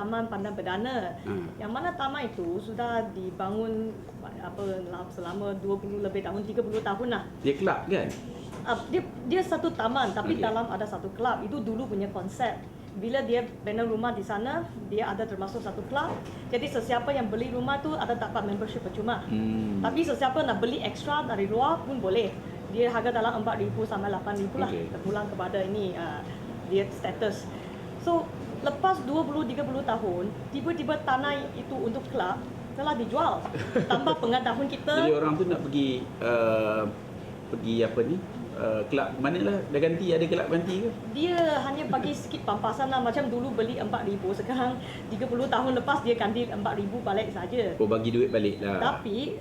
Taman Pandan Perdana. Yang mana taman itu sudah dibangun selama 20 lebih tahun, 30 tahun lah. Dia kelab kan? Dia satu taman tapi dalam ada satu kelab. Itu dulu punya konsep. Bila dia bina rumah di sana, dia ada termasuk satu kelab. Jadi sesiapa yang beli rumah tu ada dapat membership percuma. Tapi sesiapa nak beli ekstra dari luar pun boleh. Dia harga dalam 4,000 sampai 8,000 lah terpulang kepada ini dia status. So lepas 20-30 tahun, tiba-tiba tanah itu untuk kelab telah dijual tanpa pengetahuan kita. Jadi orang tu nak pergi apa ni? Kelab mana lah, dah ganti, ada kelab ganti ke? Dia hanya bagi sikit pampasan lah. Macam dulu beli 4,000, sekarang 30 tahun lepas dia ganti 4,000 balik saja. Bagi duit balik lah. Tapi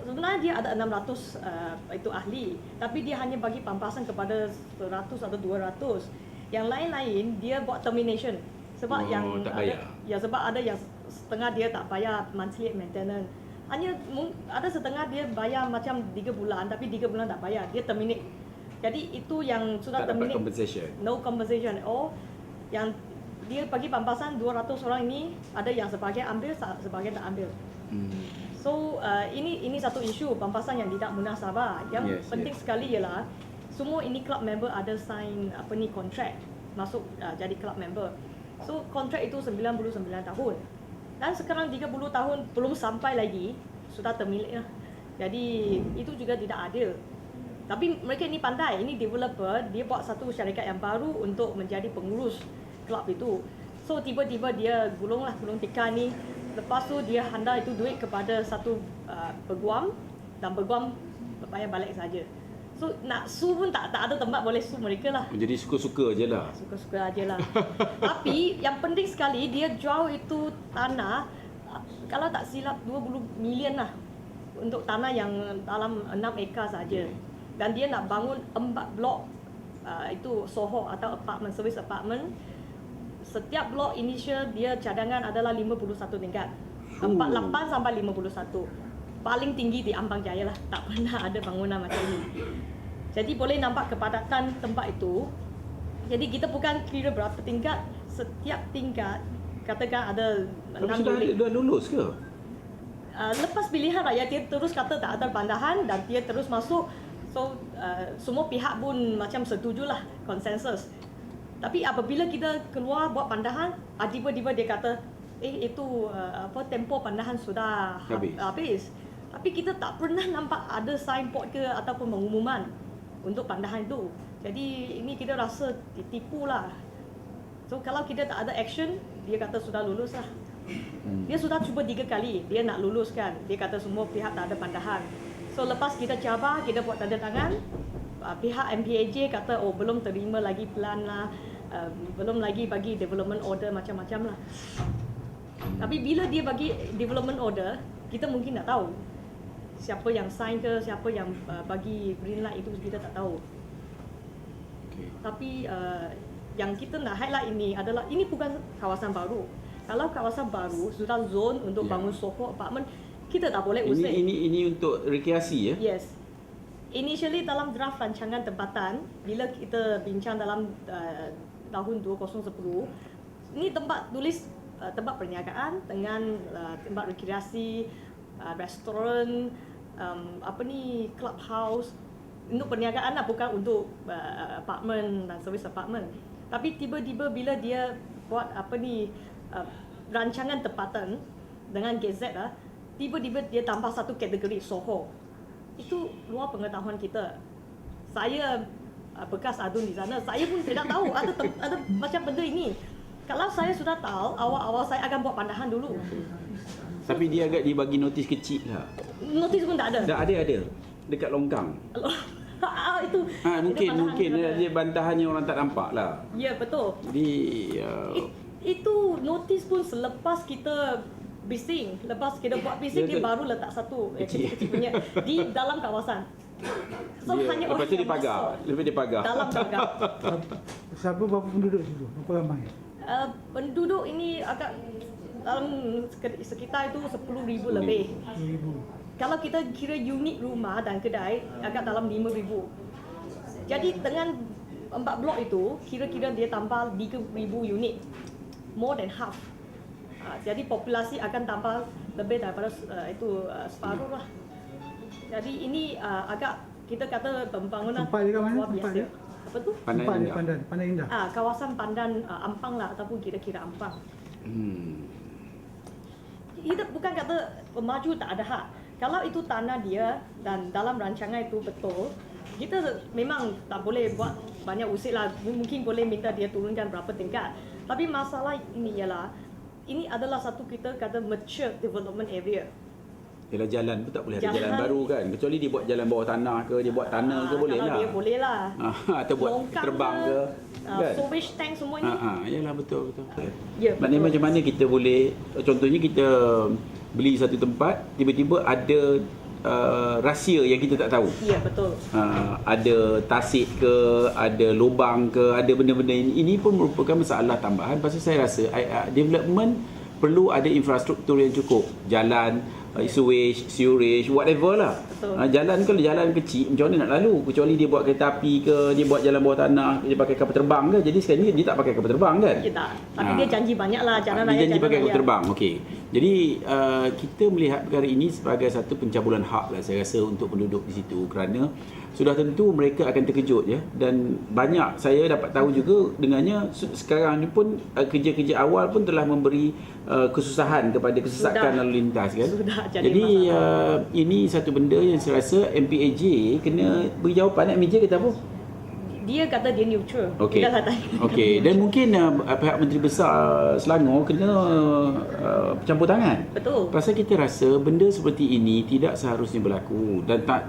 sebenarnya dia ada 600 itu ahli, tapi dia hanya bagi pampasan kepada 100 atau 200. Yang lain-lain dia buat termination sebab yang tak bayar. sebab ada yang setengah dia tak bayar monthly maintenance. Hanya ada setengah dia bayar macam 3 bulan tapi 3 bulan tak bayar, dia terminate. Jadi itu yang sudah tak terminate, dapat compensation. no compensation. Yang dia bagi pampasan 200 orang ini, ada yang sebagian ambil, sebagian tak ambil. So ini satu isu pampasan yang tidak munasabah. Yang penting sekali ialah semua ini club member ada sign kontrak masuk jadi club member. So kontrak itu 99 tahun. Dan sekarang 30 tahun belum sampai lagi sudah termilik lah. Jadi itu juga tidak adil. Tapi mereka ini pandai, ini developer, dia buat satu syarikat yang baru untuk menjadi pengurus klub itu. So tiba-tiba dia gulung tikar ni. Lepas tu dia handal itu duit kepada satu peguam, dan peguam bayar balik saja. So nak sue pun tak ada tempat boleh sue mereka lah. Jadi suka-suka je lah. Suka-suka aje lah. Tapi yang penting sekali dia jual itu tanah, kalau tak silap 20 million lah untuk tanah yang dalam 6 ekar saja. Dan dia nak bangun 4 blok itu Soho atau apartment, service apartment. Setiap blok initial dia cadangan adalah 51 tingkat. 48 sampai 51. Paling tinggi di Ambang Jaya lah, tak pernah ada bangunan macam ini. Jadi boleh nampak kepadatan tempat itu. Jadi kita bukan kira berapa tingkat, setiap tingkat katakan ada 6 bilik. Dah lulus ke? Lepas pilihan rakyat dia terus kata tak ada bandahan dan dia terus masuk. So semua pihak pun macam setujulah, konsensus. Tapi apabila kita keluar buat pandahan, tiba-tiba dia kata itu tempoh pandahan sudah habis. Tapi kita tak pernah nampak ada signboard ke ataupun pengumuman untuk pandahan itu. Jadi ini kita rasa ditipu lah. So kalau kita tak ada action, dia kata sudah lulus lah. Dia sudah cuba 3 kali, dia nak luluskan. Dia kata semua pihak tak ada pandahan. So lepas kita cabar, kita buat tanda tangan, pihak MPAJ kata belum terima lagi plan lah, belum lagi bagi development order macam-macam lah. Tapi bila dia bagi development order, kita mungkin tak tahu siapa yang sign ke, siapa yang bagi green light, itu kita tak tahu. Tapi yang kita nak highlight ini adalah ini bukan kawasan baru. Kalau kawasan baru sudah zone untuk bangun Soho apartment, kita tak boleh usir. Ini untuk rekreasi ya? Yes. Initially dalam draft rancangan tempatan, bila kita bincang dalam tahun 2010, ini tempat tulis tempat perniagaan dengan tempat rekreasi, restoran, clubhouse, untuk perniagaan lah, bukan untuk apartment dan service apartment. Tapi tiba-tiba bila dia buat rancangan tempatan dengan gazette lah, tiba-tiba dia tambah satu kategori Soho. Itu luar pengetahuan kita. Saya bekas adun di sana, saya pun tidak tahu ada macam benda ini. Kalau saya sudah tahu, awal-awal saya akan buat pandahan dulu. Tapi dia agak dibagi notis kecil lah. Notis pun tak ada. Tak ada. Dekat longkang. Itu. Mungkin dia bantahannya orang tak nampak lah. Ya, betul. Jadi itu notis pun selepas kita bising. Lepas kita buat bising, dia baru letak satu kecil-kecil punya di dalam kawasan. So hanya lepas tu dipagar. Dalam pagar. Siapa berapa penduduk situ? Berapa ramai? Penduduk ini agak dalam sekitar itu 10,000 lebih. 10,000. Kalau kita kira unit rumah dan kedai, agak dalam 5,000. Jadi dengan 4 blok itu, kira-kira dia tambah 3,000 unit. more than half. Jadi populasi akan tambah lebih daripada separuh lah. Jadi ini agak kita kata pembangunan Tempat dia kat mana? luar Tempat biasa. dia? Apa tu? Tempat dia Pandan Indah. Kawasan Pandan Ampang lah ataupun kira-kira Ampang. Kita bukan kata pemaju tak ada hak. Kalau itu tanah dia dan dalam rancangan itu betul, kita memang tak boleh buat banyak usik lah. Mungkin boleh minta dia turunkan berapa tingkat. Tapi masalah ini ialah, ini adalah satu kita kata mature development area. Yalah, jalan pun tak boleh ada jalan baru kan. Kecuali dia buat jalan bawah tanah ke, dia buat tanah ke boleh kalau lah. dia boleh lah. Atau buat Longkang terbang ke. Kan? Sewage tank semua ni. Yalah betul. Ya, Maknanya betul. macam mana kita boleh, contohnya kita beli satu tempat, tiba-tiba ada rahsia yang kita tak tahu. Ya, betul. Ada tasik ke, ada lubang ke, ada benda-benda ini pun merupakan masalah tambahan. Pasal saya rasa development perlu ada infrastruktur yang cukup. Jalan, sewage, sewerage, whatever lah. Betul. Jalan kalau jalan kecil, macam mana nak lalu? Kecuali dia buat kereta api ke, dia buat jalan bawah tanah, dia pakai kapal terbang ke. Jadi sekarang ni dia tak pakai kapal terbang kan? Ya, tak. Tapi dia janji banyak lah. Jalan Dia raya, janji jalan pakai kapal raya. terbang, okey. Jadi kita melihat perkara ini sebagai satu pencabulan hak lah saya rasa untuk penduduk di situ, kerana sudah tentu mereka akan terkejut ya, dan banyak saya dapat tahu juga dengannya sekarang ni pun kerja-kerja awal pun telah memberi kesusahan kepada kesesakan lalu lintas kan. Sudah jadi Jadi ini satu benda yang saya rasa MPAJ kena beri jawapan. MPAJ kata apa? Dia kata dia neutral. Okey. Dia dah tanya. Okey, dan mungkin pihak Menteri Besar Selangor kena campur tangan. Betul. Pasal kita rasa benda seperti ini tidak seharusnya berlaku dan tak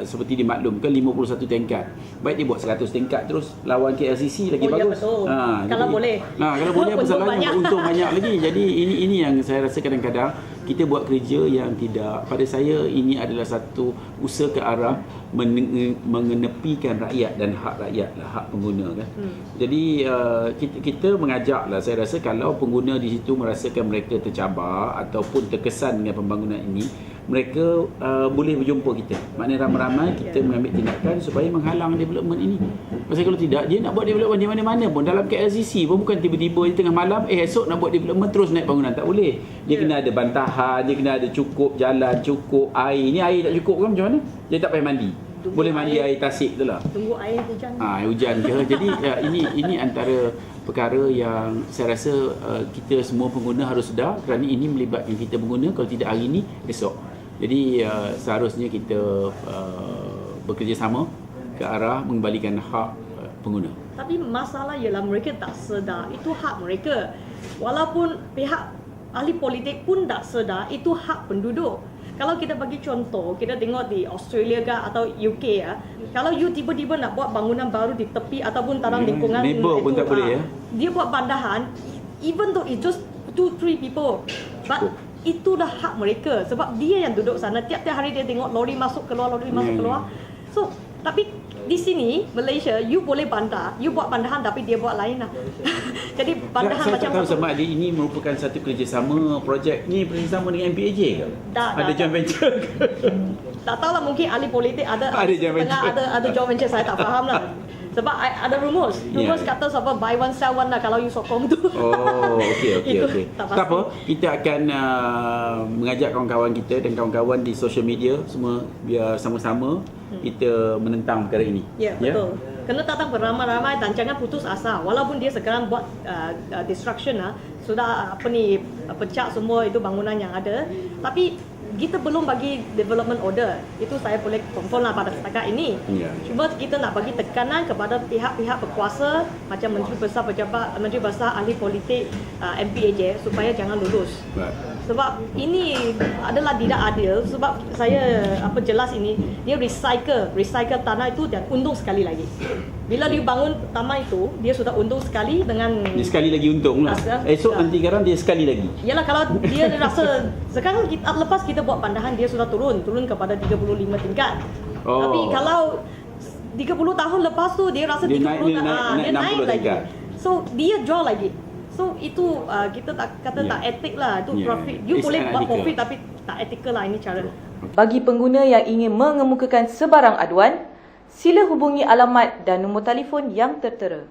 seperti dimaklumkan 51 tingkat. Baik dia buat 100 tingkat terus lawan KLCC lagi Oh, ya, bagus. betul. Kalau jadi- boleh. Kalau boleh apa Untung salahnya, banyak. untung banyak lagi. Jadi ini yang saya rasa kadang-kadang kita buat kerja yang tidak, pada saya ini adalah satu usaha ke arah mengenepikan rakyat dan hak rakyat lah, hak pengguna kan. Jadi kita mengajaklah, saya rasa kalau pengguna di situ merasakan mereka tercabar ataupun terkesan dengan pembangunan ini, mereka boleh berjumpa kita. Maknanya ramai-ramai kita mengambil tindakan supaya menghalang development ini. Pasal kalau tidak, dia nak buat development di mana-mana pun. Dalam KLCC pun bukan tiba-tiba di tengah malam, esok nak buat development terus naik bangunan. Tak boleh. Dia kena ada bantahan, dia kena ada cukup jalan, cukup air. Ni air tak cukup kan macam mana? Dia tak payah mandi. Boleh mandi air tasik tu lah. Tunggu air hujan. Air hujan ke. Jadi ini antara perkara yang saya rasa kita semua pengguna harus sedar, kerana ini melibatkan kita pengguna. Kalau tidak hari ini, esok. Jadi seharusnya kita bekerjasama ke arah mengembalikan hak pengguna. Tapi masalah ialah mereka tak sedar itu hak mereka. Walaupun pihak ahli politik pun tak sedar itu hak penduduk. Kalau kita bagi contoh, kita tengok di Australia ke atau UK ya. Kalau you tiba-tiba nak buat bangunan baru di tepi ataupun dalam lingkungan neighbor pun tak boleh ya. Dia buat bandahan, even though it's just 2-3 people, but itu dah hak mereka sebab dia yang duduk sana. Tiap-tiap hari dia tengok lori masuk keluar, lori masuk keluar. So, tapi di sini Malaysia, you boleh bandar, you buat bandahan tapi dia buat lain lah. Jadi bandahan Saya macam tak tahu sama ada ini merupakan satu kerjasama, projek ni kerjasama dengan MPAJ ke? Ada joint venture ke? Tak tahu lah, mungkin ahli politik ada joint venture. ada joint venture, saya tak faham lah. Sebab ada rumus kata siapa buy one sell one lah kalau you sokong tu. Oh, okey. Itu Tak tak pasti. apa, kita akan mengajak kawan-kawan kita dan kawan-kawan di social media semua biar sama-sama kita menentang perkara ini. Ya, betul. Kena datang beramai-ramai dan jangan putus asa. Walaupun dia sekarang buat destruction sudah pecah semua itu bangunan yang ada, tapi kita belum bagi development order. Itu saya boleh confirm lah pada setakat ini. Ya. Cuma kita nak bagi tekanan kepada pihak-pihak berkuasa macam Menteri Besar Pejabat, Menteri Besar Ahli Politik, MPAJ supaya jangan lulus. Baik. Sebab ini adalah tidak adil. Sebab saya jelas ini dia recycle tanah itu dan untung sekali lagi. Bila dia bangun taman itu, dia sudah untung sekali dengan Dia sekali lagi untung lah. Esok nanti sekarang dia sekali lagi. Yalah, kalau dia rasa sekarang lepas kita buat bandahan dia sudah turun kepada 35 tingkat. Oh. Tapi kalau 30 tahun lepas tu dia rasa Dia 30 naik 60 lagi. tingkat. So dia jual lagi. So itu kita tak kata tak etik lah. Itu profit. You It's boleh buat unethical. profit tapi tak ethical lah ini cara. Bagi pengguna yang ingin mengemukakan sebarang aduan, sila hubungi alamat dan nombor telefon yang tertera.